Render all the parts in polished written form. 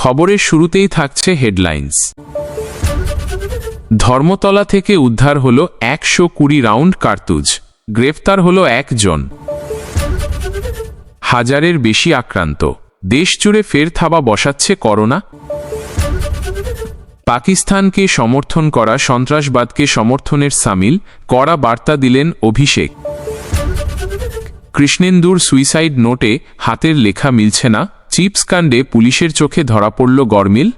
খবরের শুরুতেই থাকছে হেডলাইন্স। ধর্মতলা থেকে উদ্ধার হল 120 রাউন্ড কার্তুজ, গ্রেফতার হল 1 জন। হাজারের বেশি আক্রান্ত, দেশজুড়ে ফের থাবা বসাচ্ছে করোনা। পাকিস্তানকে সমর্থন করা সন্ত্রাসবাদকে সমর্থনের সামিল, কড়া বার্তা দিলেন অভিষেক। কৃষ্ণেন্দুর সুইসাইড নোটে হাতের লেখা মিলছে না, চিপস কাণ্ডে পুলিশের চোখে ধরা পড়ল গরমিল।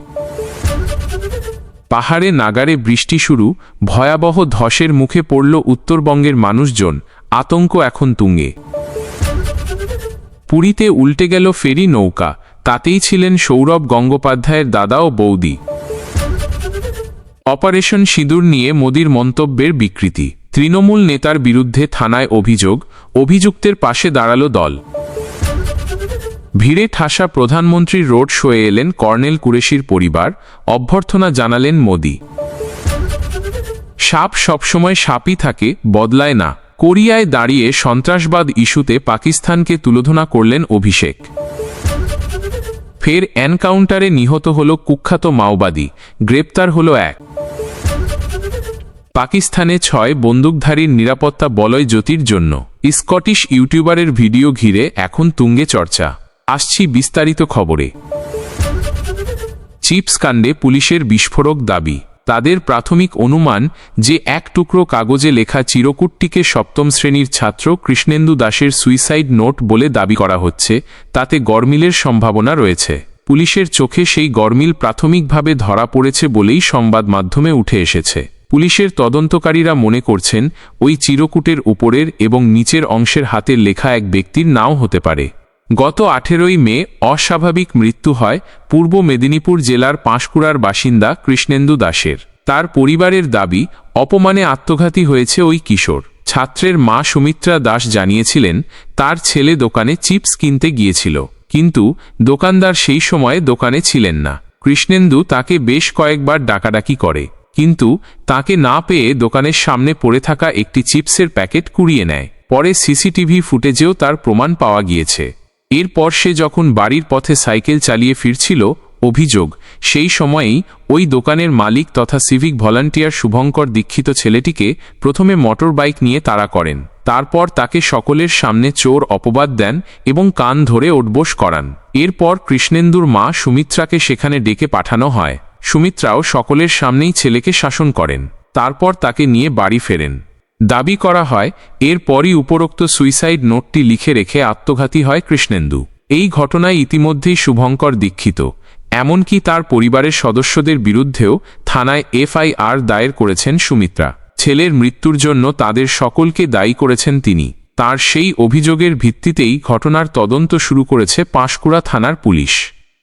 পাহাড়ে নাগারে বৃষ্টি শুরু, ভয়াবহ ধসের মুখে পড়ল উত্তরবঙ্গের মানুষজন, আতঙ্ক এখন তুঙ্গে। পুরীতে উল্টে গেল ফেরি নৌকা, তাতেই ছিলেন সৌরভ গঙ্গোপাধ্যায়ের দাদা ও বৌদি। অপারেশন সিঁদুর নিয়ে মোদির মন্তব্যের বিকৃতি, তৃণমূল নেতার বিরুদ্ধে থানায় অভিযোগ, অভিযুক্তের পাশে দাঁড়াল দল। ভিড়ে ঠাসা প্রধানমন্ত্রীর রোড শোয়ে এলেন কর্নেল কুরেশির পরিবার, অভ্যর্থনা জানালেন মোদি। সাপ সবসময় সাপই থাকে, বদলায় না। কোরিয়ায় দাঁড়িয়ে সন্ত্রাসবাদ ইস্যুতে পাকিস্তানকে তুলোধনা করলেন অভিষেক। ফের এনকাউন্টারে নিহত হল কুখ্যাত মাওবাদী, গ্রেপ্তার হল 1। পাকিস্তানে 6 বন্দুকধারীর নিরাপত্তা বলয় জ্যোতির জন্য স্কটিশ ইউটিউবারের ভিডিও ঘিরে এখন তুঙ্গে চর্চা। আসছি বিস্তারিত খবরে। চিপস কাণ্ডে পুলিশের বিস্ফোরক দাবি। তাদের প্রাথমিক অনুমান যে 1 টুকরো কাগজে লেখা চিরকুটটিকে সপ্তম শ্রেণীর ছাত্র কৃষ্ণেন্দু দাসের সুইসাইড নোট বলে দাবি করা হচ্ছে, তাতে গরমিলের সম্ভাবনা রয়েছে। পুলিশের চোখে সেই গরমিল প্রাথমিকভাবে ধরা পড়েছে বলেই সংবাদ মাধ্যমে উঠে এসেছে। পুলিশের তদন্তকারীরা মনে করছেন ওই চিরকুটের উপরের এবং নিচের অংশের হাতের লেখা এক ব্যক্তির নাও হতে পারে। গত 18 মে অস্বাভাবিক মৃত্যু হয় পূর্ব মেদিনীপুর জেলার পাঁশকুড়ার বাসিন্দা কৃষ্ণেন্দু দাসের। তার পরিবারের দাবি, অপমানে আত্মঘাতী হয়েছে ওই কিশোর। ছাত্রের মা সুমিত্রা দাস জানিয়েছিলেন, তার ছেলে দোকানে চিপস কিনতে গিয়েছিল, কিন্তু দোকানদার সেই সময়ে দোকানে ছিলেন না। কৃষ্ণেন্দু তাকে বেশ কয়েকবার ডাকাডাকি করে, কিন্তু তাকে না পেয়ে দোকানের সামনে পড়ে থাকা একটি চিপসের প্যাকেট কুড়িয়ে নেয়। পরে সিসিটিভি ফুটেজেও তার প্রমাণ পাওয়া গিয়েছে। এরপর সে যখন বাড়ির পথে সাইকেল চালিয়ে ফিরছিল, অভিযোগ সেই সময়েই ওই দোকানের মালিক তথা সিভিক ভলান্টিয়ার শুভঙ্কর দীক্ষিত ছেলেটিকে প্রথমে মোটর বাইক নিয়ে তাড়া করেন। তারপর তাকে সকলের সামনে চোর অপবাদ দেন এবং কান ধরে ওঠবোস করান। এরপর কৃষ্ণেন্দুর মা সুমিত্রাকে সেখানে ডেকে পাঠানো হয়। সুমিত্রাও সকলের সামনেই ছেলেকে শাসন করেন, তারপর তাকে নিয়ে বাড়ি ফেরেন। দাবি করা হয়, এরপরই উপরোক্ত সুইসাইড নোটটি লিখে রেখে আত্মঘাতী হয় কৃষ্ণেন্দু। এই ঘটনায় ইতিমধ্যেই শুভঙ্কর দীক্ষিত, এমনকি তার পরিবারের সদস্যদের বিরুদ্ধেও থানায় এফআইআর দায়ের করেছেন সুমিত্রা। ছেলের মৃত্যুর জন্য তাদের সকলকে দায়ী করেছেন তিনি। তার সেই অভিযোগের ভিত্তিতেই ঘটনার তদন্ত শুরু করেছে পাঁশকুড়া থানার পুলিশ।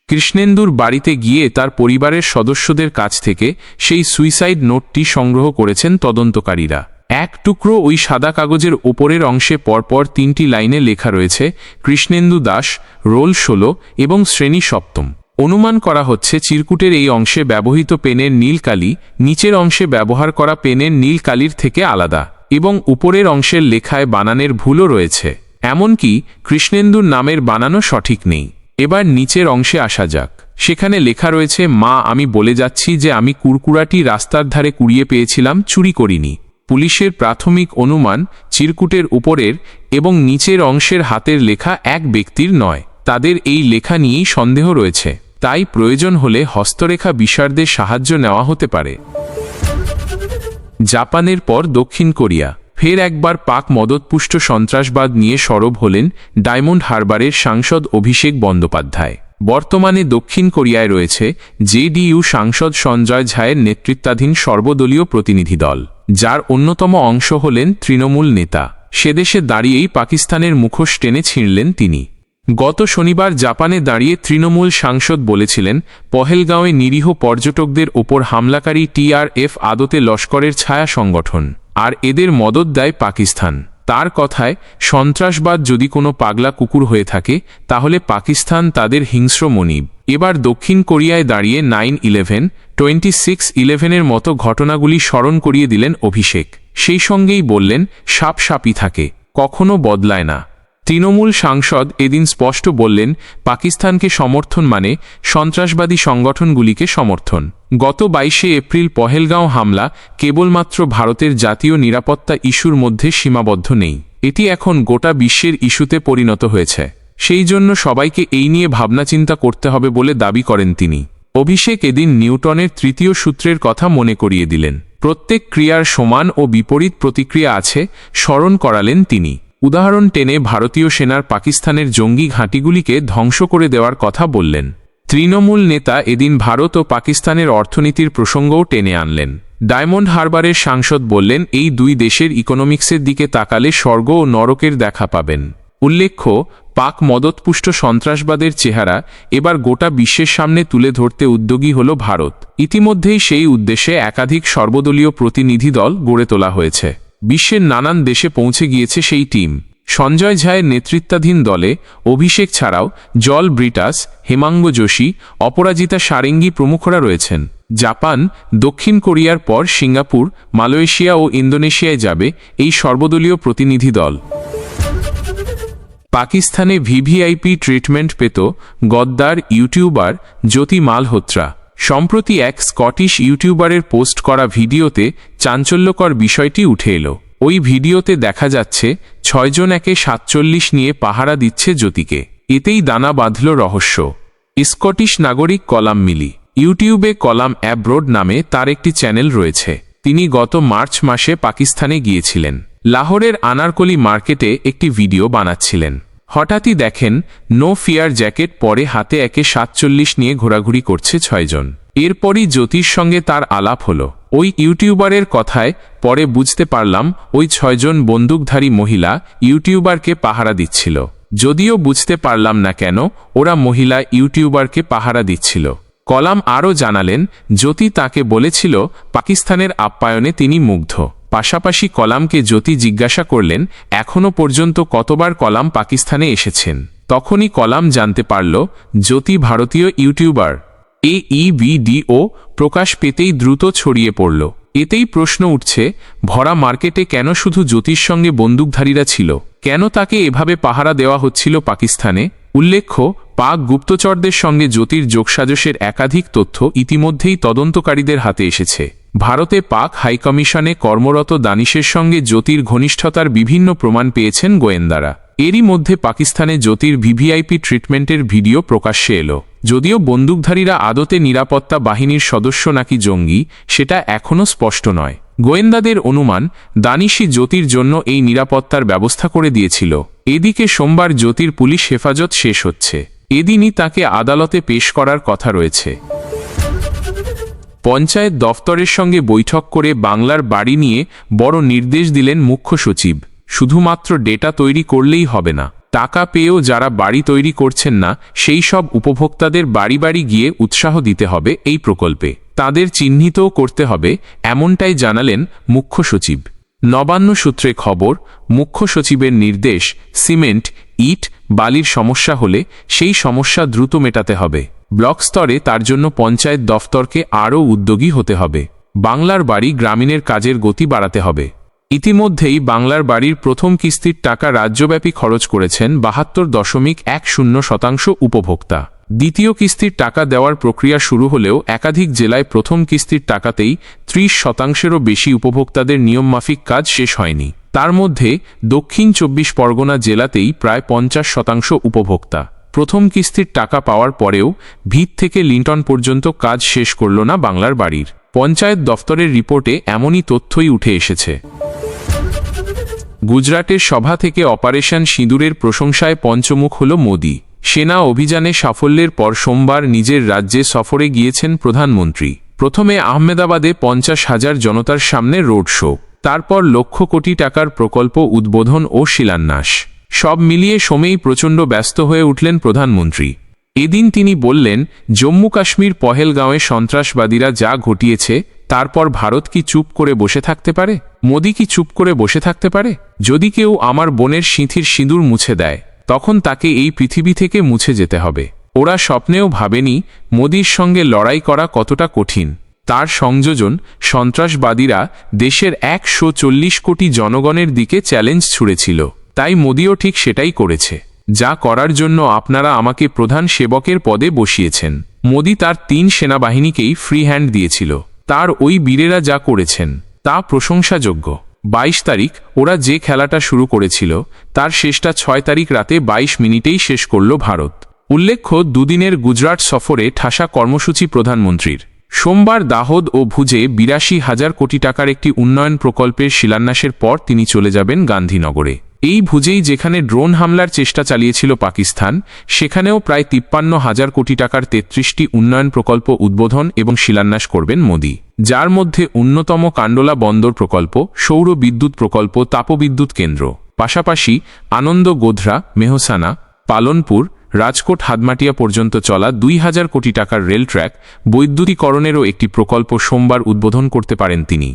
কৃষ্ণেন্দুর বাড়িতে গিয়ে তার পরিবারের সদস্যদের কাছ থেকে সেই সুইসাইড নোটটি সংগ্রহ করেছেন তদন্তকারীরা। 1 টুকরো ওই সাদা কাগজের ওপরের অংশে পরপর 3টি লাইনে লেখা রয়েছে, কৃষ্ণেন্দু দাস, রোল 16 এবং শ্রেণী 7ম। অনুমান করা হচ্ছে চিরকুটের এই অংশে ব্যবহৃত পেনের নীল কালি নিচের অংশে ব্যবহার করা পেনের নীল কালির থেকে আলাদা, এবং উপরের অংশের লেখায় বানানের ভুলও রয়েছে। এমনকি কৃষ্ণেন্দুর নামের বানানো সঠিক নেই। এবার নিচের অংশে আসা যাক। সেখানে লেখা রয়েছে, মা, আমি বলে যাচ্ছি যে আমি কুরকুরাটি রাস্তার ধারে কুড়িয়ে পেয়েছিলাম, চুরি করিনি। পুলিশের প্রাথমিক অনুমান, চিরকুটের উপরের এবং নিচের অংশের হাতের লেখা এক ব্যক্তির নয়। তাদের এই লেখা নিয়েই সন্দেহ রয়েছে, তাই প্রয়োজন হলে হস্তরেখা বিশারদের সাহায্য নেওয়া হতে পারে। জাপানের পর দক্ষিণ কোরিয়া, ফের একবার পাক মদতপুষ্ট সন্ত্রাসবাদ নিয়ে সরব হলেন ডায়মন্ড হারবারের সাংসদ অভিষেক বন্দ্যোপাধ্যায়। বর্তমানে দক্ষিণ কোরিয়ায় রয়েছে জেডিইউ সাংসদ সঞ্জয় ঝায়ের নেতৃত্বাধীন সর্বদলীয় প্রতিনিধি দল, যার অন্যতম অংশ হলেন তৃণমূল নেতা। সেদেশে দাঁড়িয়েই পাকিস্তানের মুখোশ টেনে ছিঁড়লেন তিনি। গত শনিবার জাপানে দাঁড়িয়ে তৃণমূল সাংসদ বলেছিলেন, পহেলগাঁওয়ে নিরীহ পর্যটকদের ওপর হামলাকারী টিআরএফ আদতে লস্করের ছায়া সংগঠন, আর এদের মদত দেয় পাকিস্তান। তার কথায়, সন্ত্রাসবাদ যদি কোনো পাগলা কুকুর হয়ে থাকে, তাহলে পাকিস্তান তাদের হিংস্র মনিব। এবার দক্ষিণ কোরিয়ায় দাঁড়িয়ে 9/11, 26/11-এর মতো ঘটনাগুলি স্মরণ করিয়ে দিলেন অভিষেক। সেই সঙ্গেই বললেন, সাপ সাপই থাকে, কখনো বদলায় না। তৃণমূল সাংসদ এদিন স্পষ্ট বললেন, পাকিস্তানকে সমর্থন মানে সন্ত্রাসবাদী সংগঠনগুলিকে সমর্থন। গত 22শে এপ্রিল পহেলগাঁও হামলা কেবলমাত্র ভারতের জাতীয় নিরাপত্তা ইস্যুর মধ্যে সীমাবদ্ধ নেই, এটি এখন গোটা বিশ্বের ইস্যুতে পরিণত হয়েছে। সেই জন্য সবাইকে এই নিয়ে ভাবনাচিন্তা করতে হবে বলে দাবি করেন তিনি। অভিষেক এদিন নিউটনের তৃতীয় সূত্রের কথা মনে করিয়ে দিলেন। প্রত্যেক ক্রিয়ার সমান ও বিপরীত প্রতিক্রিয়া আছে স্মরণ করালেন তিনি। উদাহরণ টেনে ভারতীয় সেনার পাকিস্তানের জঙ্গি ঘাঁটিগুলিকে ধ্বংস করে দেওয়ার কথা বললেন। তৃণমূল নেতা এদিন ভারত ও পাকিস্তানের অর্থনীতির প্রসঙ্গও টেনে আনলেন। ডায়মন্ড হারবারের সাংসদ বললেন, এই দুই দেশের ইকোনমিক্সের দিকে তাকালে স্বর্গ ও নরকের দেখা পাবেন। উল্লেখ্য, পাক মদতপুষ্ট সন্ত্রাসবাদের চেহারা এবার গোটা বিশ্বের সামনে তুলে ধরতে উদ্যোগী হল ভারত। ইতিমধ্যেই সেই উদ্দেশ্যে একাধিক সর্বদলীয় প্রতিনিধি দল গড়ে তোলা হয়েছে। বিশ্বের নানান দেশে পৌঁছে গিয়েছে সেই টিম। সঞ্জয় ঝায়ের নেতৃত্বাধীন দলে অভিষেক ছাড়াও জল ব্রিটাস, হেমাঙ্গ যোশী, অপরাজিতা সারেঙ্গী প্রমুখরা রয়েছেন। জাপান, দক্ষিণ কোরিয়ার পর সিঙ্গাপুর, মালয়েশিয়া ও ইন্দোনেশিয়ায় যাবে এই সর্বদলীয় প্রতিনিধি দল। পাকিস্তানে ভিভিআইপি ট্রিটমেন্ট পেত গদ্দার ইউটিউবার জ্যোতি মালহোত্রা। সম্প্রতি এক স্কটিশ ইউটিউবারের পোস্ট করা ভিডিওতে চাঞ্চল্যকর বিষয়টি উঠে এলো। ওই ভিডিওতে দেখা যাচ্ছে 6 জন একে 47 নিয়ে পাহারা দিচ্ছে জ্যোতিকে। এতেই দানা বাঁধল রহস্য। স্কটিশ নাগরিক কলাম মিলি ইউটিউবে কলাম অ্যাব্রোড নামে তার একটি চ্যানেল রয়েছে। তিনি গত মার্চ মাসে পাকিস্তানে গিয়েছিলেন। লাহোরের আনারকলি মার্কেটে একটি ভিডিও বানাচ্ছিলেন। হঠাৎই দেখেন নো ফিয়ার জ্যাকেট পরে হাতে একে 47 নিয়ে ঘোরাঘুরি করছে 6 জন। এরপরই জ্যোতির সঙ্গে তার আলাপ হলো। ওই ইউটিউবারের কথায় পরে বুঝতে পারলাম ওই 6 জন বন্দুকধারী মহিলা ইউটিউবারকে পাহারা দিচ্ছিল। যদিও বুঝতে পারলাম না কেন ওরা মহিলা ইউটিউবারকে পাহারা দিচ্ছিল। কলাম আরও জানালেন, জ্যোতি তাকে বলেছিল পাকিস্তানের আপ্যায়নে তিনি মুগ্ধ। পাশাপাশি কলামকে জ্যোতি জিজ্ঞাসা করলেন এখনও পর্যন্ত কতবার কলাম পাকিস্তানে এসেছেন। তখনই কলাম জানতে পারল জ্যোতি ভারতীয় ইউটিউবার। এই ভিডিও প্রকাশ পেতেই দ্রুত ছড়িয়ে পড়ল। এতেই প্রশ্ন উঠছে, ভরা মার্কেটে কেন শুধু জ্যোতির সঙ্গে বন্দুকধারীরা ছিল? কেন তাকে এভাবে পাহারা দেওয়া হচ্ছিল পাকিস্তানে? উল্লেখ্য, পাক গুপ্তচরদের সঙ্গে জ্যোতির যোগসাজশের একাধিক তথ্য ইতিমধ্যেই তদন্তকারীদের হাতে এসেছে। ভারতে পাক হাইকমিশনে কর্মরত দানিশের সঙ্গে জ্যোতির ঘনিষ্ঠতার বিভিন্ন প্রমাণ পেয়েছেন গোয়েন্দারা। এরই মধ্যে পাকিস্তানে জ্যোতির ভিভিআইপি ট্রিটমেন্টের ভিডিও প্রকাশ্যে এলো। যদিও বন্দুকধারীরা আদতে নিরাপত্তা বাহিনীর সদস্য নাকি জঙ্গি সেটা এখনও স্পষ্ট নয়। গোয়েন্দাদের অনুমান দানিশই জ্যোতির জন্য এই নিরাপত্তার ব্যবস্থা করে দিয়েছিল। এদিকে সোমবার জ্যোতির পুলিশ হেফাজত শেষ হচ্ছে। এদিনই তাকে আদালতে পেশ করার কথা রয়েছে। পঞ্চায়েত দফতরের সঙ্গে বৈঠক করে বাংলার বাড়ি নিয়ে বড় নির্দেশ দিলেন মুখ্য সচিব। শুধুমাত্র ডেটা তৈরি করলেই হবে না, টাকা পেয়েও যারা বাড়ি তৈরি করছেন না সেই সব উপভোক্তাদের বাড়ি বাড়ি গিয়ে উৎসাহ দিতে হবে এই প্রকল্পে। তাদের চিহ্নিতও করতে হবে, এমনটাই জানালেন মুখ্য সচিব। নবান্ন সূত্রে খবর, মুখ্য সচিবের নির্দেশ, সিমেন্ট, ইট, বালির সমস্যা হলে সেই সমস্যা দ্রুত মেটাতে হবে। ব্লক স্তরে তার জন্য পঞ্চায়েত দফতরকে আরও উদ্যোগী হতে হবে। বাংলার বাড়ি গ্রামীণের কাজের গতি বাড়াতে হবে। ইতিমধ্যেই বাংলার বাড়ির প্রথম কিস্তির টাকা রাজ্যব্যাপী খরচ করেছেন 72.10% উপভোক্তা। দ্বিতীয় কিস্তির টাকা দেওয়ার প্রক্রিয়া শুরু হলেও একাধিক জেলায় প্রথম কিস্তির টাকাতেই 30%-এরও বেশি উপভোক্তাদের নিয়মমাফিক কাজ শেষ হয়নি। তার মধ্যে দক্ষিণ 24 পরগনা জেলাতেই প্রায় 50% উপভোক্তা প্রথম কিস্তির টাকা পাওয়ার পরেও ভিত থেকে লিন্টন পর্যন্ত কাজ শেষ করল না বাংলার বাড়ির। পঞ্চায়েত দফতরের রিপোর্টে এমনই তথ্যই উঠে এসেছে। গুজরাটের সভা থেকে অপারেশন সিঁদুরের প্রশংসায় পঞ্চমুখ হল মোদি। সেনা অভিযানে সাফল্যের পর সোমবার নিজের রাজ্যে সফরে গিয়েছেন প্রধানমন্ত্রী। প্রথমে আহমেদাবাদে 50,000 জনতার সামনে রোড শো, তারপর লক্ষ কোটি টাকার প্রকল্প উদ্বোধন ও শিলান্যাস। সব মিলিয়ে সময়েই প্রচণ্ড ব্যস্ত হয়ে উঠলেন প্রধানমন্ত্রী। এদিন তিনি বললেন, জম্মু কাশ্মীর পহেলগাঁওয়ে সন্ত্রাসবাদীরা যা ঘটিয়েছে তারপর ভারত কি চুপ করে বসে থাকতে পারে? মোদি কি চুপ করে বসে থাকতে পারে? যদি কেউ আমার বোনের সিঁথির সিঁদুর মুছে দেয় তখন তাকে এই পৃথিবী থেকে মুছে যেতে হবে। ওরা স্বপ্নেও ভাবেনি মোদির সঙ্গে লড়াই করা কতটা কঠিন। তার সংযোজন সন্ত্রাসবাদীরা দেশের 140 কোটি জনগণের দিকে চ্যালেঞ্জ ছুড়েছিল। তাই মোদিও ঠিক সেটাই করেছে, যা করার জন্য আপনারা আমাকে প্রধান সেবকের পদে বসিয়েছেন। মোদি তার 3 সেনাবাহিনীকেই ফ্রি হ্যান্ড দিয়েছিল। তার ওই বীরেরা যা করেছেন তা প্রশংসাযোগ্য। 22 তারিখ ওরা যে খেলাটা শুরু করেছিল তার শেষটা 6 তারিখ রাতে 22 মিনিটেই শেষ করল ভারত। উল্লেখ্য, দুদিনের গুজরাট সফরে ঠাসা কর্মসূচি প্রধানমন্ত্রীর। সোমবার দাহোদ ও ভুজে 82,000 কোটি টাকার একটি উন্নয়ন প্রকল্পের শিলান্যাসের পর তিনি চলে যাবেন গান্ধীনগরে। এই ভুজেই যেখানে ড্রোন হামলার চেষ্টা চালিয়েছিল পাকিস্তান, সেখানেও প্রায় 53,000 কোটি টাকার 33টি উন্নয়ন প্রকল্প উদ্বোধন এবং শিলান্যাস করবেন মোদি, যার মধ্যে অন্যতম কান্ডলা বন্দর প্রকল্প, সৌর বিদ্যুৎ প্রকল্প, তাপবিদ্যুৎ কেন্দ্র। পাশাপাশি আনন্দ গোধরা, মেহসানা, পালনপুর, রাজকোট হাদমাটিয়া পর্যন্ত চলা 2,000 কোটি টাকার রেল ট্র্যাক বৈদ্যুতিকরণেরও একটি প্রকল্প সোমবার উদ্বোধন করতে পারেন তিনি।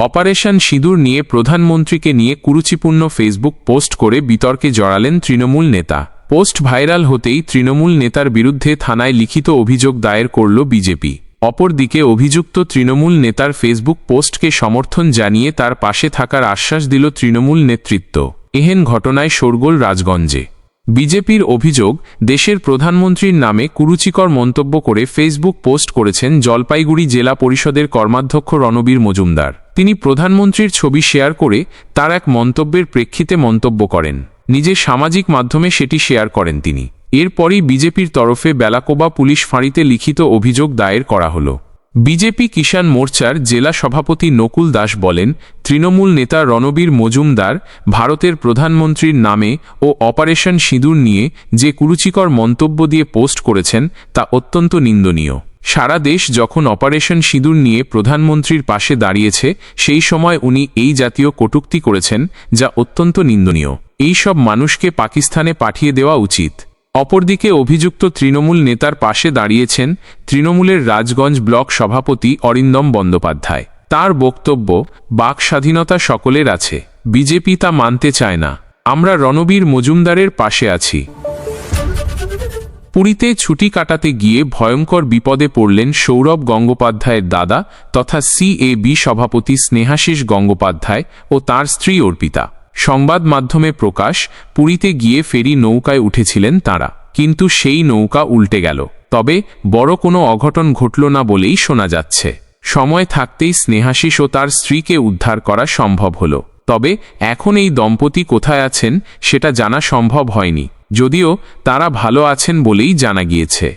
অপারেশন সিঁদুর নিয়ে প্রধানমন্ত্রীকে নিয়ে কুরুচিপূর্ণ ফেসবুক পোস্ট করে বিতর্কে জড়ালেন তৃণমূল নেতা। পোস্ট ভাইরাল হতেই তৃণমূল নেতার বিরুদ্ধে থানায় লিখিত অভিযোগ দায়ের করল বিজেপি। অপরদিকে অভিযুক্ত তৃণমূল নেতার ফেসবুক পোস্টকে সমর্থন জানিয়ে তার পাশে থাকার আশ্বাস দিল তৃণমূল নেতৃত্ব। এহেন ঘটনায় শোরগোল রাজগঞ্জে। বিজেপির অভিযোগ, দেশের প্রধানমন্ত্রীর নামে কুরুচিকর মন্তব্য করে ফেসবুক পোস্ট করেছেন জলপাইগুড়ি জেলা পরিষদের কর্মাধ্যক্ষ রণবীর মজুমদার। তিনি প্রধানমন্ত্রীর ছবি শেয়ার করে তার এক মন্তব্যের প্রেক্ষিতে মন্তব্য করেন। নিজের সামাজিক মাধ্যমে সেটি শেয়ার করেন তিনি। এরপরই বিজেপির তরফে বেলাকোবা পুলিশ ফাঁড়িতে লিখিত অভিযোগ দায়ের করা হল। বিজেপি কিষাণ মোর্চার জেলা সভাপতি নকুল দাস বলেন, তৃণমূল নেতা রণবীর মজুমদার ভারতের প্রধানমন্ত্রীর নামে ও অপারেশন সিঁদুর নিয়ে যে কুরুচিকর মন্তব্য দিয়ে পোস্ট করেছেন তা অত্যন্ত নিন্দনীয়। সারা দেশ যখন অপারেশন সিঁদুর নিয়ে প্রধানমন্ত্রীর পাশে দাঁড়িয়েছে, সেই সময় উনি এই জাতীয় কটূক্তি করেছেন, যা অত্যন্ত নিন্দনীয়। এই সব মানুষকে পাকিস্তানে পাঠিয়ে দেওয়া উচিত। অপরদিকে অভিযুক্ত তৃণমূল নেতার পাশে দাঁড়িয়েছেন তৃণমূলের রাজগঞ্জ ব্লক সভাপতি অরিন্দম বন্দ্যোপাধ্যায়। তার বক্তব্য, বাক স্বাধীনতা সকলের আছে, বিজেপি তা মানতে চায় না। আমরা রণবীর মজুমদারের পাশে আছি। পুরীতে ছুটি কাটাতে গিয়ে ভয়ঙ্কর বিপদে পড়লেন সৌরভ গঙ্গোপাধ্যায়ের দাদা তথা সিএবি সভাপতি স্নেহাশিস গঙ্গোপাধ্যায় ও তাঁর স্ত্রী অর্পিতা। সংবাদ মাধ্যমে প্রকাশ, পুরীতে গিয়ে ফেরি নৌকায় উঠেছিলেন তাঁরা, কিন্তু সেই নৌকা উল্টে গেল। তবে বড় কোনো অঘটন ঘটল না বলেই শোনা যাচ্ছে। সময় থাকতেই স্নেহাশিস ও তার স্ত্রীকে উদ্ধার করা সম্ভব হল। তবে এখন এই দম্পতি কোথায় আছেন সেটা জানা সম্ভব হয়নি, যদিও তারা ভালো আছেন বলেই জানা গিয়েছে।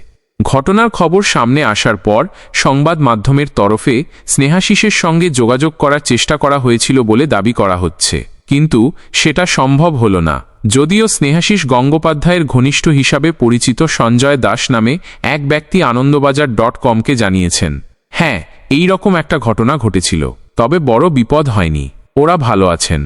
ঘটনার খবর সামনে আসার পর সংবাদ মাধ্যমের তরফে স্নেহাশিসের সঙ্গে যোগাযোগ করার চেষ্টা করা হয়েছিল বলে দাবি করা হচ্ছে, কিন্তু সেটা সম্ভব হল না। যদিও স্নেহাশিস গঙ্গোপাধ্যায়ের ঘনিষ্ঠ হিসাবে পরিচিত সঞ্জয় দাস নামে এক ব্যক্তি আনন্দবাজার.comকে জানিয়েছেন, হ্যাঁ, এই রকম একটা ঘটনা ঘটেছিল, তবে বড় বিপদ হয়নি, ওরা ভালো আছেন।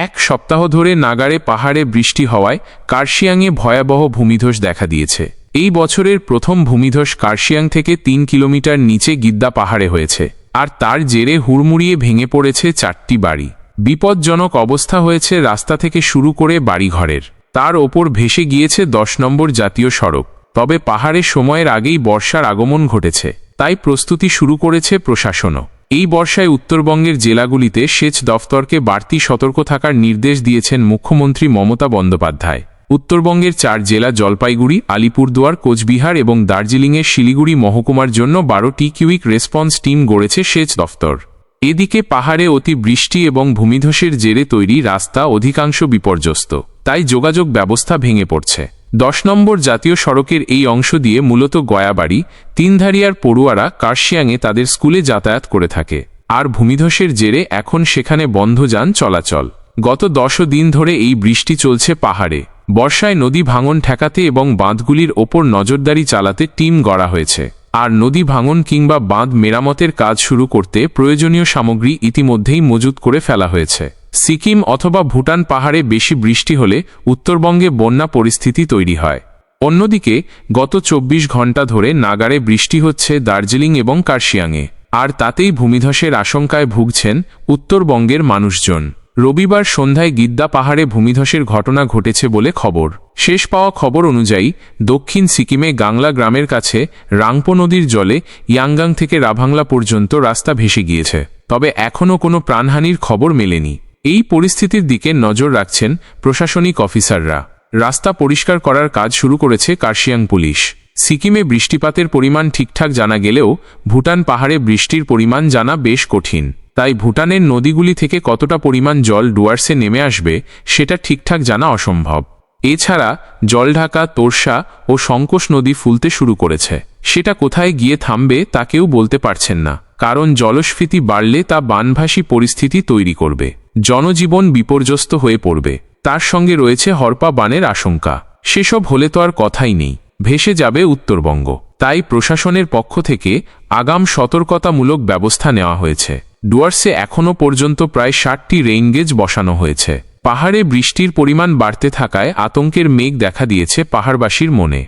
এক সপ্তাহ ধরে নাগারে পাহাড়ে বৃষ্টি হওয়ায় কার্শিয়াংয়ে ভয়াবহ ভূমিধস দেখা দিয়েছে। এই বছরের প্রথম ভূমিধস কার্শিয়াং থেকে 3 কিলোমিটার নিচে গিদ্দা পাহাড়ে হয়েছে, আর তার জেরে হুড়মুড়িয়ে ভেঙে পড়েছে 4টি বাড়ি। বিপজ্জনক অবস্থা হয়েছে রাস্তা থেকে শুরু করে বাড়িঘরের। তার ওপর ভেসে গিয়েছে 10 নম্বর জাতীয় সড়ক। তবে পাহাড়ে সময়ের আগেই বর্ষার আগমন ঘটেছে, তাই প্রস্তুতি শুরু করেছে প্রশাসনও। এই বর্ষায় উত্তরবঙ্গের জেলাগুলিতে সেচ দফতরকে বাড়তি সতর্ক থাকার নির্দেশ দিয়েছেন মুখ্যমন্ত্রী মমতা বন্দ্যোপাধ্যায়। উত্তরবঙ্গের 4 জেলা জলপাইগুড়ি, আলিপুরদুয়ার, কোচবিহার এবং দার্জিলিংয়ের শিলিগুড়ি মহকুমার জন্য 12টি কুইক রেসপন্স টিম গড়েছে সেচ দফতর। এদিকে পাহাড়ে অতি বৃষ্টি এবং ভূমিধসের জেরে তৈরি রাস্তা অধিকাংশ বিপর্যস্ত, তাই যোগাযোগ ব্যবস্থা ভেঙে পড়ছে। 10 নম্বর জাতীয় সড়কের এই অংশ দিয়ে মূলত গয়াবাড়ি, তিনধারিয়ার পড়ুয়ারা কার্শিয়াংয়ে তাদের স্কুলে যাতায়াত করে থাকে, আর ভূমিধসের জেরে এখন সেখানে বন্ধ যান চলাচল। গত 10 দিন ধরে এই বৃষ্টি চলছে পাহাড়ে। বর্ষায় নদী ভাঙন ঠেকাতে এবং বাঁধগুলির ওপর নজরদারি চালাতে টিম গড়া হয়েছে, আর নদী ভাঙন কিংবা বাঁধ মেরামতের কাজ শুরু করতে প্রয়োজনীয় সামগ্রী ইতিমধ্যেই মজুত করে ফেলা হয়েছে। সিকিম অথবা ভুটান পাহাড়ে বেশি বৃষ্টি হলে উত্তরবঙ্গে বন্যা পরিস্থিতি তৈরি হয়। অন্যদিকে গত 24 ঘণ্টা ধরে নাগারে বৃষ্টি হচ্ছে দার্জিলিং এবং কার্শিয়াংয়ে, আর তাতেই ভূমিধসের আশঙ্কায় ভুগছেন উত্তরবঙ্গের মানুষজন। রবিবার সন্ধ্যায় গিদ্দা পাহাড়ে ভূমিধসের ঘটনা ঘটেছে বলে খবর। শেষ পাওয়া খবর অনুযায়ী দক্ষিণ সিকিমে গাংলা গ্রামের কাছে রাংপো নদীর জলে ইয়াঙ্গাং থেকে রাভাংলা পর্যন্ত রাস্তা ভেসে গিয়েছে। তবে এখনও কোনো প্রাণহানির খবর মেলেনি। এই পরিস্থিতির দিকে নজর রাখছেন প্রশাসনিক অফিসাররা। রাস্তা পরিষ্কার করার কাজ শুরু করেছে কার্শিয়াং পুলিশ। সিকিমে বৃষ্টিপাতের পরিমাণ ঠিকঠাক জানা গেলেও ভুটান পাহাড়ে বৃষ্টির পরিমাণ জানা বেশ কঠিন। তাই ভুটানের নদীগুলি থেকে কতটা পরিমাণ জল ডুয়ার্সে নেমে আসবে সেটা ঠিকঠাক জানা অসম্ভব। এছাড়া জলঢাকা, তোরসা ও সংকোষ নদী ফুলতে শুরু করেছে। সেটা কোথায় গিয়ে থামবে তা কেউ বলতে পারছেন না, কারণ জলস্ফীতি বাড়লে তা বানভাসী পরিস্থিতি তৈরি করবে। জনজীবন বিপর্যস্ত হয়ে পড়বে। তার সঙ্গে রয়েছে হরপা বানের আশঙ্কা। সেসব হলে তো আর কথাই নেই, ভেসে যাবে উত্তরবঙ্গ। তাই প্রশাসনের পক্ষ থেকে আগাম সতর্কতামূলক ব্যবস্থা নেওয়া হয়েছে। ডুয়ার্সে এখনও পর্যন্ত প্রায় 60টি রেইনগেজ বসানো হয়েছে। পাহাড়ে বৃষ্টির পরিমাণ বাড়তে থাকায় আতঙ্কের মেঘ দেখা দিয়েছে পাহাড়বাসীর মনে।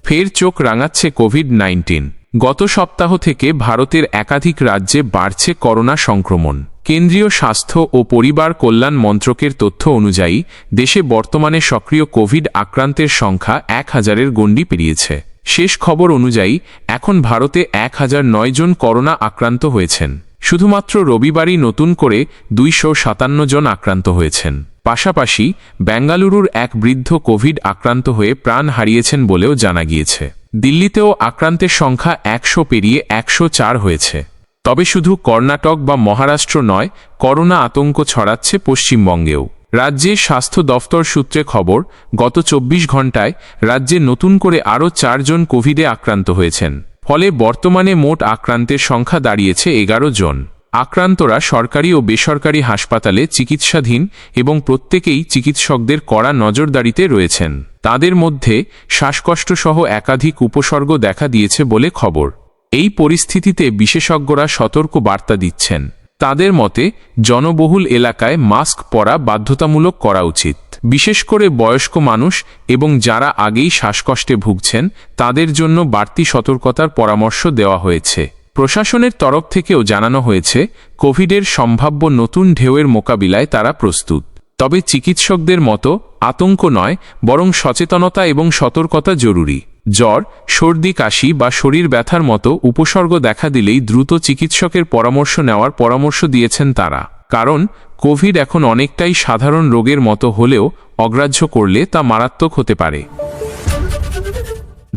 ফের চোখ রাঙাচ্ছে কোভিড-19। গত সপ্তাহ থেকে ভারতের একাধিক রাজ্যে বাড়ছে করোনা সংক্রমণ। কেন্দ্রীয় স্বাস্থ্য ও পরিবার কল্যাণ মন্ত্রকের তথ্য অনুযায়ী দেশে বর্তমানে সক্রিয় কোভিড আক্রান্তের সংখ্যা 1000-এর গণ্ডি পেরিয়েছে। শেষ খবর অনুযায়ী এখন ভারতে 1009 জন করোনা আক্রান্ত হয়েছেন। শুধুমাত্র রবিবারই নতুন করে 257 জন আক্রান্ত হয়েছেন। পাশাপাশি বেঙ্গালুরুর এক বৃদ্ধ কোভিড আক্রান্ত হয়ে প্রাণ হারিয়েছেন বলেও জানা গিয়েছে। দিল্লিতেও আক্রান্তের সংখ্যা 100 পেরিয়ে 104 হয়েছে। তবে শুধু কর্ণাটক বা মহারাষ্ট্র নয়, করোনা আতঙ্ক ছড়াচ্ছে পশ্চিমবঙ্গেও। রাজ্যের স্বাস্থ্য দফতর সূত্রে খবর, গত 24 ঘণ্টায় রাজ্যে নতুন করে আরও 4 জন কোভিডে আক্রান্ত হয়েছেন। ফলে বর্তমানে মোট আক্রান্তের সংখ্যা দাঁড়িয়েছে 11 জন। আক্রান্তরা সরকারি ও বেসরকারি হাসপাতালে চিকিৎসাধীন এবং প্রত্যেকেই চিকিৎসকদের কড়া নজরদারিতে রয়েছেন। তাদের মধ্যে শ্বাসকষ্টসহ একাধিক উপসর্গ দেখা দিয়েছে বলে খবর। এই পরিস্থিতিতে বিশেষজ্ঞরা সতর্ক বার্তা দিচ্ছেন। তাদের মতে জনবহুল এলাকায় মাস্ক পরা বাধ্যতামূলক করা উচিত। বিশেষ করে বয়স্ক মানুষ এবং যারা আগেই শ্বাসকষ্টে ভুগছেন তাদের জন্য বাড়তি সতর্কতার পরামর্শ দেওয়া হয়েছে। প্রশাসনের তরফ থেকেও জানানো হয়েছে কোভিডের সম্ভাব্য নতুন ঢেউয়ের মোকাবিলায় তারা প্রস্তুত। তবে চিকিৎসকদের মতো আতঙ্ক নয়, বরং সচেতনতা এবং সতর্কতা জরুরি। জ্বর, সর্দি, কাশি বা শরীর ব্যথার মতো উপসর্গ দেখা দিলেই দ্রুত চিকিৎসকের পরামর্শ নেওয়ার পরামর্শ দিয়েছেন তারা। কারণ কোভিড এখন অনেকটাই সাধারণ রোগের মতো হলেও অগ্রাহ্য করলে তা মারাত্মক হতে পারে।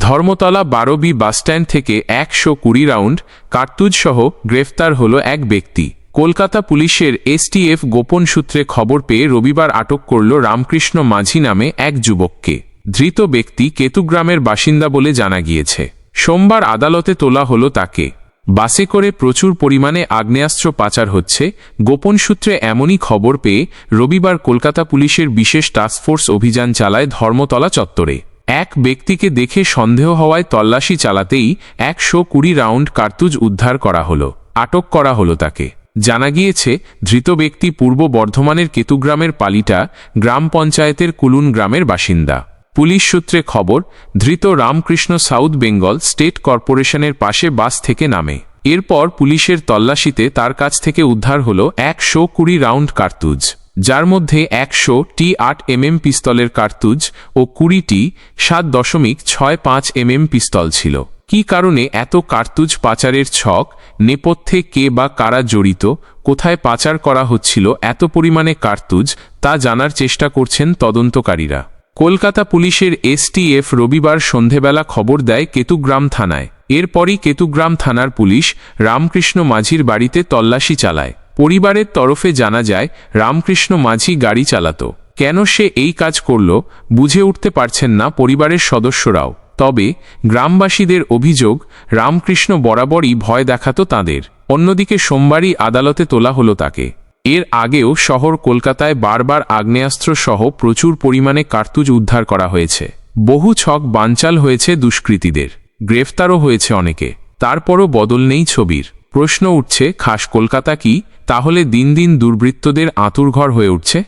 ধর্মতলা 12B বাসস্ট্যান্ড থেকে 120 রাউন্ড কার্তুজসহ গ্রেফতার হল এক ব্যক্তি। কলকাতা পুলিশের এসটিএফ গোপন সূত্রে খবর পেয়ে রবিবার আটক করল রামকৃষ্ণ মাঝি নামে এক যুবককে। ধৃত ব্যক্তি কেতুগ্রামের বাসিন্দা বলে জানা গিয়েছে। সোমবার আদালতে তোলা হলো তাকে। বাসে করে প্রচুর পরিমাণে আগ্নেয়াস্ত্র পাচার হচ্ছে, গোপন সূত্রে এমনই খবর পেয়ে রবিবার কলকাতা পুলিশের বিশেষ টাস্কফোর্স অভিযান চালায় ধর্মতলা চত্বরে। এক ব্যক্তিকে দেখে সন্দেহ হওয়ায় তল্লাশি চালাতেই 120 রাউন্ড কার্তুজ উদ্ধার করা হলো। আটক করা হলো তাকে। জানা গিয়েছে ধৃত ব্যক্তি পূর্ব বর্ধমানের কেতুগ্রামের পালিটা গ্রাম পঞ্চায়েতের কুলুন গ্রামের বাসিন্দা। পুলিশ সূত্রে খবর, ধৃত রামকৃষ্ণ সাউথ বেঙ্গল স্টেট কর্পোরেশনের পাশে বাস থেকে নামে। এরপর পুলিশের তল্লাশিতে তার কাছ থেকে উদ্ধার হল 120 রাউন্ড কার্তুজ, যার মধ্যে 100টি 8 mm পিস্তলের কার্তুজ ও 20টি 7.65 mm পিস্তল ছিল। কী কারণে এত কার্তুজ পাচারের ছক, নেপথ্যে কে বা কারা জড়িত, কোথায় পাচার করা হচ্ছিল এত পরিমাণে কার্তুজ, তা জানার চেষ্টা করছেন তদন্তকারীরা। কলকাতা পুলিশের এসটিএফ রবিবার সন্ধেবেলা খবর দেয় কেতুগ্রাম থানায়। এরপরই কেতুগ্রাম থানার পুলিশ রামকৃষ্ণ মাঝির বাড়িতে তল্লাশি চালায়। পরিবারের তরফে জানা যায় রামকৃষ্ণ মাঝি গাড়ি চালাতো। কেন সে এই কাজ করল বুঝে উঠতে পারছেন না পরিবারের সদস্যরাও। তবে গ্রামবাসীদের অভিযোগ, রামকৃষ্ণ বরাবরই ভয় দেখাতো তাঁদের। অন্যদিকে সোমবারই আদালতে তোলা হলো তাকে। এর আগেও শহর কলকাতায় বারবার আগ্নেয়াস্ত্র সহ প্রচুর পরিমাণে কার্তুজ উদ্ধার করা হয়েছে। বহু ছক বানচাল হয়েছে দুষ্কৃতীদের, গ্রেফতারও হয়েছে অনেকে। তারপরও বদল নেই ছবির। প্রশ্ন উঠছে, খাস কলকাতা কি তাহলে দিন দিন দুর্বৃত্তদের আঁতুড়ঘর হয়ে উঠছে?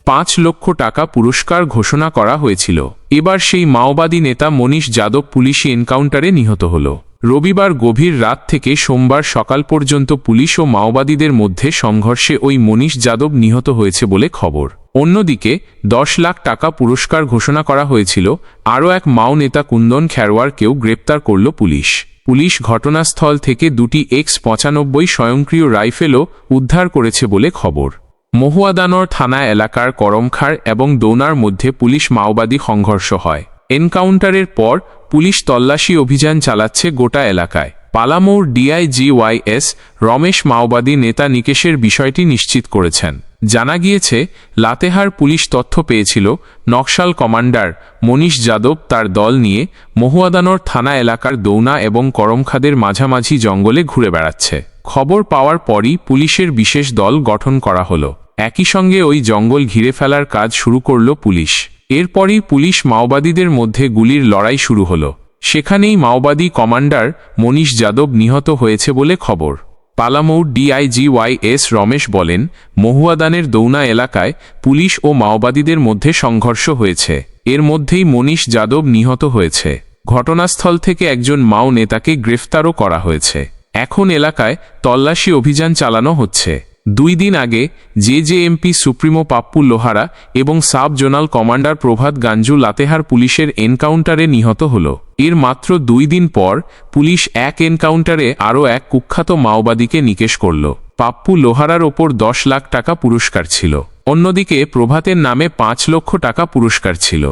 5 লক্ষ টাকা পুরস্কার ঘোষণা করা হয়েছিল। এবার সেই মাওবাদী নেতা মনীষ যাদব পুলিশি এনকাউন্টারে নিহত হল। রবিবার গভীর রাত থেকে সোমবার সকাল পর্যন্ত পুলিশ ও মাওবাদীদের মধ্যে সংঘর্ষে ওই মনীষ যাদব নিহত হয়েছে বলে খবর। অন্যদিকে 10 লাখ টাকা পুরস্কার ঘোষণা করা হয়েছিল আরও এক মাও নেতা কুন্দন খেরওয়ারকেও গ্রেপ্তার করল পুলিশ। পুলিশ ঘটনাস্থল থেকে দুটি X95 স্বয়ংক্রিয় রাইফেলও উদ্ধার করেছে বলে খবর। মহুয়াদানর থানা এলাকার করমখার এবং দৌনার মধ্যে পুলিশ মাওবাদী সংঘর্ষ হয়। এনকাউন্টারের পর পুলিশ তল্লাশি অভিযান চালাচ্ছে গোটা এলাকায়। পালামৌর DIGYS রমেশ মাওবাদী নেতা নিকেশের বিষয়টি নিশ্চিত করেছেন। জানা গিয়েছে, লাতেহার পুলিশ তথ্য পেয়েছিল নকশাল কমান্ডার মনীষ যাদব তার দল নিয়ে মহুয়াদানর থানা এলাকার দৌনা এবং করমখাদের মাঝামাঝি জঙ্গলে ঘুরে বেড়াচ্ছে। খবর পাওয়ার পরই পুলিশের বিশেষ দল গঠন করা হলো। একই সঙ্গে ওই জঙ্গল ঘিরে ফেলার কাজ শুরু করল পুলিশ। এরপরই পুলিশ মাওবাদীদের মধ্যে গুলির লড়াই শুরু হলো। সেখানেই মাওবাদী কমান্ডার মনীষ যাদব নিহত হয়েছে বলে খবর। পালামৌর DIGYS রমেশ বলেন, মহুয়াদানের দৌনা এলাকায় পুলিশ ও মাওবাদীদের মধ্যে সংঘর্ষ হয়েছে। এর মধ্যেই মনীষ যাদব নিহত হয়েছে। ঘটনাস্থল থেকে একজন মাও নেতাকে গ্রেফতারও করা হয়েছে। এখন এলাকায় তল্লাশি অভিযান চালানো হচ্ছে। 2 দিন আগে JJMP সুপ্রিমো পাপ্পু লোহারা এবং সাব জোনাল কমান্ডার প্রভাত গাঞ্জু লাতেহার পুলিশের এনকাউন্টারে নিহত হল। এর মাত্র 2 দিন পর পুলিশ এক এনকাউন্টারে আরও এক কুখ্যাত মাওবাদীকে নিকেশ করল। পাপ্পু লোহারার ওপর 10 লাখ টাকা পুরস্কার ছিল। অন্যদিকে প্রভাতের নামে 5 লক্ষ টাকা পুরস্কার ছিল।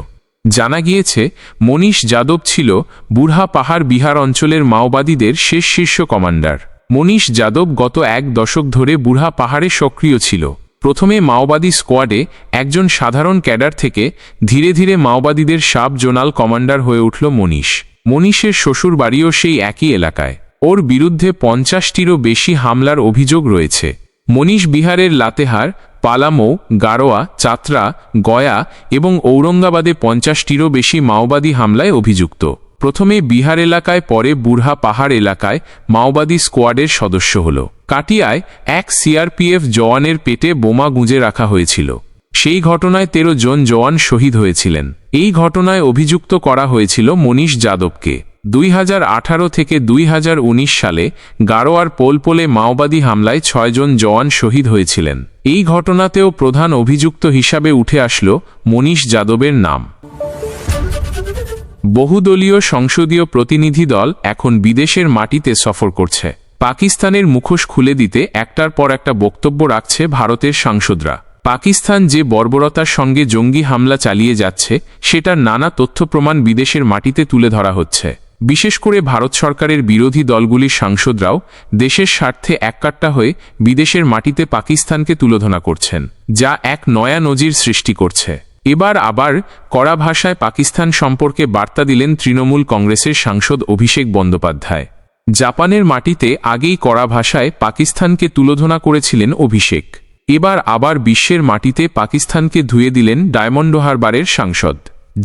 জানা গিয়েছে, মনীষ যাদব ছিল বুড়হা পাহাড় বিহার অঞ্চলের মাওবাদীদের শেষ শীর্ষ কমান্ডার। মনীষ যাদব গত 1 দশক ধরে বুড়হা পাহাড়ে সক্রিয় ছিল। প্রথমে মাওবাদী স্কোয়াডে একজন সাধারণ ক্যাডার থেকে ধীরে ধীরে মাওবাদীদের সাব জোনাল কমান্ডার হয়ে উঠল মনীষ। মনীষের শ্বশুর বাড়িও সেই একই এলাকায়। ওর বিরুদ্ধে 50টিরও বেশি হামলার অভিযোগ রয়েছে। মনীষ বিহারের লাতেহার, পালামৌ, গারোয়া, চাতরা, গয়া এবং ঔরঙ্গাবাদে 50টিরও বেশি মাওবাদী হামলায় অভিযুক্ত। প্রথমে বিহার এলাকায়, পরে বুড়হা পাহাড় এলাকায় মাওবাদী স্কোয়াডের সদস্য হল। কাটিয়ায় এক CRPF জওয়ানের পেটে বোমা গুঁজে রাখা হয়েছিল। সেই ঘটনায় 13 জন জওয়ান শহীদ হয়েছিলেন। এই ঘটনায় অভিযুক্ত করা হয়েছিল মনীষ যাদবকে। 2018 থেকে 2019 সালে গারোয়ার পোলপোলে মাওবাদী হামলায় 6 জন জওয়ান শহীদ হয়েছিলেন। এই ঘটনাতেও প্রধান অভিযুক্ত হিসাবে উঠে আসলো মনীষ যাদবের নাম। বহুদলীয় সংসদীয় প্রতিনিধি দল এখন বিদেশের মাটিতে সফর করছে। পাকিস্তানের মুখোশ খুলে দিতে একটার পর একটা বক্তব্য রাখছে ভারতের সাংসদরা। পাকিস্তান যে বর্বরতার সঙ্গে জঙ্গি হামলা চালিয়ে যাচ্ছে, সেটার নানা তথ্য প্রমাণ বিদেশের মাটিতে তুলে ধরা হচ্ছে। বিশেষ করে ভারত সরকারের বিরোধী দলগুলির সাংসদরাও দেশের স্বার্থে এককাট্টা হয়ে বিদেশের মাটিতে পাকিস্তানকে তুলোধনা করছেন, যা এক নয়া নজির সৃষ্টি করছে। এবার আবার কড়া ভাষায় পাকিস্তান সম্পর্কে বার্তা দিলেন তৃণমূল কংগ্রেসের সাংসদ অভিষেক বন্দ্যোপাধ্যায়। জাপানের মাটিতে আগেই কড়া ভাষায় পাকিস্তানকে তুলোধনা করেছিলেন অভিষেক। এবার আবার বিশ্বের মাটিতে পাকিস্তানকে ধুয়ে দিলেন ডায়মন্ড হারবারের সাংসদ,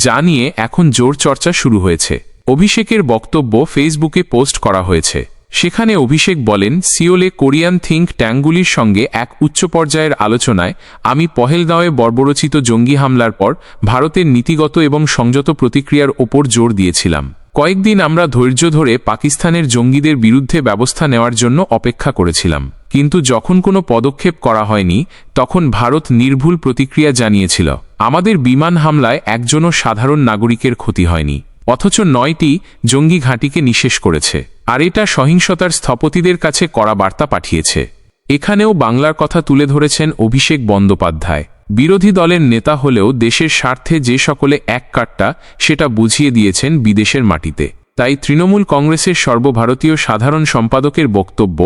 যা নিয়ে এখন জোর চর্চা শুরু হয়েছে। অভিষেকের বক্তব্য ফেসবুকে পোস্ট করা হয়েছে। সেখানে অভিষেক বলেন, সিওলে কোরিয়ান থিঙ্ক ট্যাঙ্কগুলির সঙ্গে এক উচ্চ পর্যায়ের আলোচনায় আমি পহেলগাঁওয়ে বর্বরচিত জঙ্গি হামলার পর ভারতের নীতিগত এবং সংযত প্রতিক্রিয়ার ওপর জোর দিয়েছিলাম। কয়েকদিন আমরা ধৈর্য ধরে পাকিস্তানের জঙ্গিদের বিরুদ্ধে ব্যবস্থা নেওয়ার জন্য অপেক্ষা করেছিলাম, কিন্তু যখন কোনো পদক্ষেপ করা হয়নি তখন ভারত নির্ভুল প্রতিক্রিয়া জানিয়েছিল। আমাদের বিমান হামলায় একজনও সাধারণ নাগরিকের ক্ষতি হয়নি, অথচ 9টি জঙ্গি ঘাঁটিকে নিঃশেষ করেছে। আর এটা সহিংসতার স্থপতিদের কাছে কড়া বার্তা পাঠিয়েছে। এখানেও বাংলার কথা তুলে ধরেছেন অভিষেক বন্দ্যোপাধ্যায়। বিরোধী দলের নেতা হলেও দেশের স্বার্থে যে সকলে এককাট্টা, সেটা বুঝিয়ে দিয়েছেন বিদেশের মাটিতে। তাই তৃণমূল কংগ্রেসের সর্বভারতীয় সাধারণ সম্পাদকের বক্তব্য,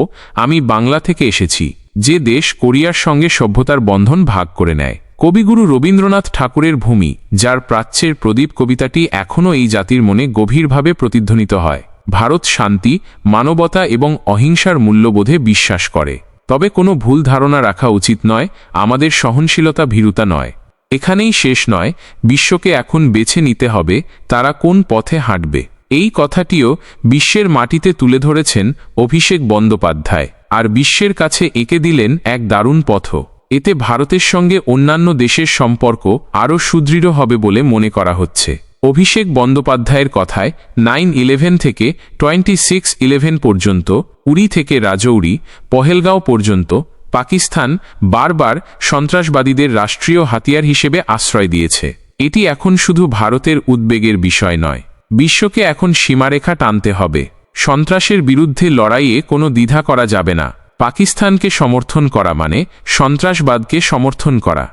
আমি বাংলা থেকে এসেছি, যে দেশ কোরিয়ার সঙ্গে সভ্যতার বন্ধন ভাগ করে নেয়। কবিগুরু রবীন্দ্রনাথ ঠাকুরের ভূমি, যার প্রাচ্যের প্রদীপ কবিতাটি এখনও এই জাতির মনে গভীরভাবে প্রতিধ্বনিত হয়। ভারত শান্তি, মানবতা এবং অহিংসার মূল্যবোধে বিশ্বাস করে। তবে কোনো ভুল ধারণা রাখা উচিত নয়, আমাদের সহনশীলতা ভীরুতা নয়। এখানেই শেষ নয়, বিশ্বকে এখন বেছে নিতে হবে তারা কোন পথে হাঁটবে। এই কথাটিও বিশ্বের মাটিতে তুলে ধরেছেন অভিষেক বন্দ্যোপাধ্যায়, আর বিশ্বের কাছে এঁকে দিলেন এক দারুণ পথ। এতে ভারতের সঙ্গে অন্যান্য দেশের সম্পর্ক আরও সুদৃঢ় হবে বলে মনে করা হচ্ছে। অভিষেক বন্দ্যোপাধ্যায়ের কথায় 9/11 থেকে 26/11 পর্যন্ত উরি থেকে রাজৌরি পহেলগাঁও পর্যন্ত পাকিস্তান বারবার সন্ত্রাসবাদীদের রাষ্ট্রীয় হাতিয়ার হিসেবে আশ্রয় দিয়েছে। এটি এখন শুধু ভারতের উদ্বেগের বিষয় নয়, বিশ্বকে এখন সীমারেখা টানতে হবে। সন্ত্রাসের বিরুদ্ধে লড়াইয়ে কোনো দ্বিধা করা যাবে না। পাকিস্তানকে সমর্থন করা মানে সন্ত্রাসবাদকে সমর্থন করা।